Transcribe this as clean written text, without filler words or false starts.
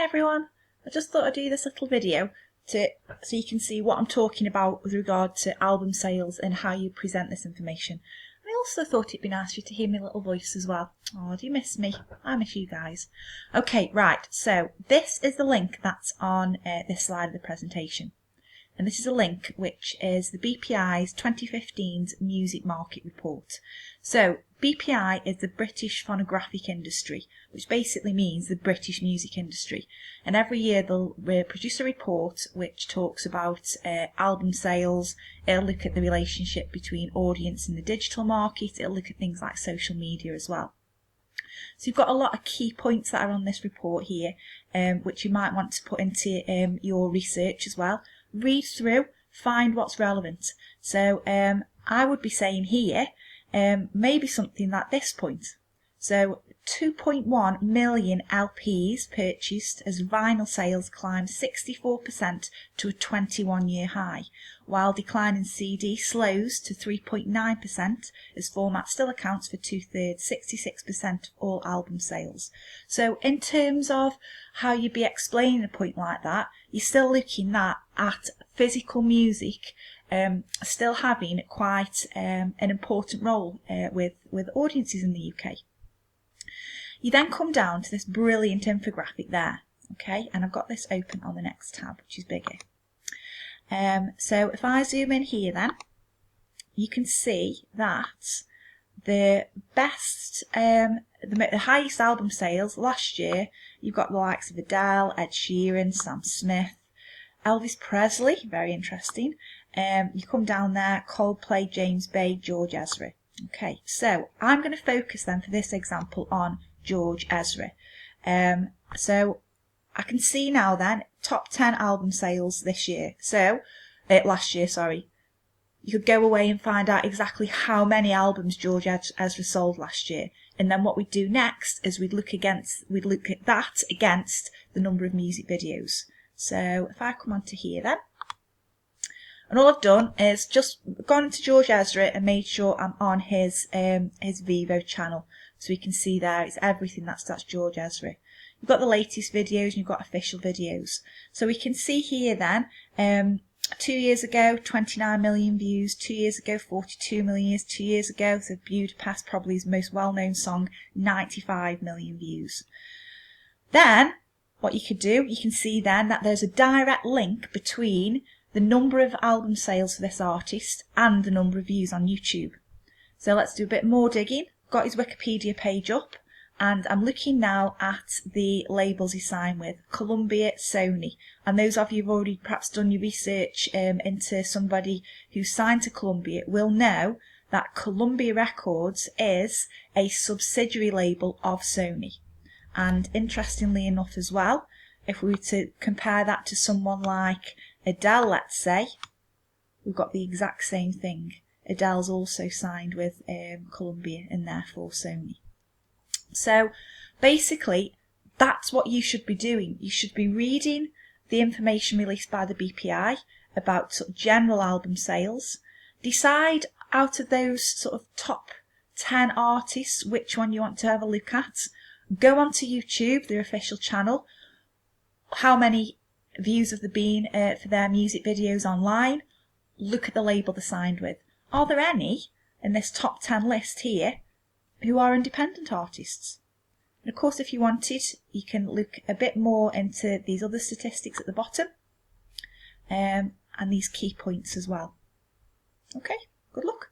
Hi everyone, I just thought I'd do this little video so you can see what I'm talking about with regard to album sales and how you present this information. I also thought it'd be nice for you to hear my little voice as well. Oh, do you miss me? I miss you guys. Okay, right, so this is the link that's on this slide of the presentation. And this is a link which is the BPI's 2015's Music Market Report. So BPI is the British Phonographic Industry, which basically means the British music industry. And every year they'll produce a report which talks about album sales. It'll look at the relationship between audience and the digital market. It'll look at things like social media as well. So you've got a lot of key points that are on this report here, which you might want to put into your research as well. Read through, find what's relevant. So I would be saying here, maybe something at this point. So 2.1 million LPs purchased as vinyl sales climbed 64% to a 21-year high, while decline in CD slows to 3.9% as format still accounts for 2/3, 66% of all album sales. So in terms of how you'd be explaining a point like that, you're still looking at physical music still having quite an important role with audiences in the UK. You then come down to this brilliant infographic there, okay, and I've got this open on the next tab, which is bigger. So if I zoom in here then, you can see that the best, the highest album sales last year, you've got the likes of Adele, Ed Sheeran, Sam Smith, Elvis Presley, very interesting. You come down there, Coldplay, James Bay, George Ezra. Okay, so I'm going to focus then for this example on George Ezra. So I can see now then top 10 album sales this year. So last year, sorry. You could go away and find out exactly how many albums George Ezra sold last year. And then what we'd do next is we'd look at that against the number of music videos. So if I come onto here then, and all I've done is just gone into George Ezra and made sure I'm on his Vivo channel. So we can see there, it's everything that's George Ezra. You've got the latest videos and you've got official videos. So we can see here then, 2 years ago, 29 million views. 2 years ago, 42 million views. 2 years ago, so Budapest, probably his most well-known song, 95 million views. Then, what you could do, you can see then that there's a direct link between the number of album sales for this artist and the number of views on YouTube. So let's do a bit more digging. Got his Wikipedia page up, and I'm looking now at the labels he signed with, Columbia, Sony. And those of you who've already perhaps done your research into somebody who signed to Columbia will know that Columbia Records is a subsidiary label of Sony. And interestingly enough as well, if we were to compare that to someone like Adele, let's say, we've got the exact same thing. Adele's also signed with Columbia and therefore Sony. So basically, that's what you should be doing. You should be reading the information released by the BPI about sort of general album sales. Decide out of those sort of top 10 artists which one you want to have a look at. Go onto YouTube, their official channel. How many views have there been for their music videos online? Look at the label they're signed with. Are there any in this top 10 list here who are independent artists? And of course, if you wanted, you can look a bit more into these other statistics at the bottom and these key points as well. Okay, good luck.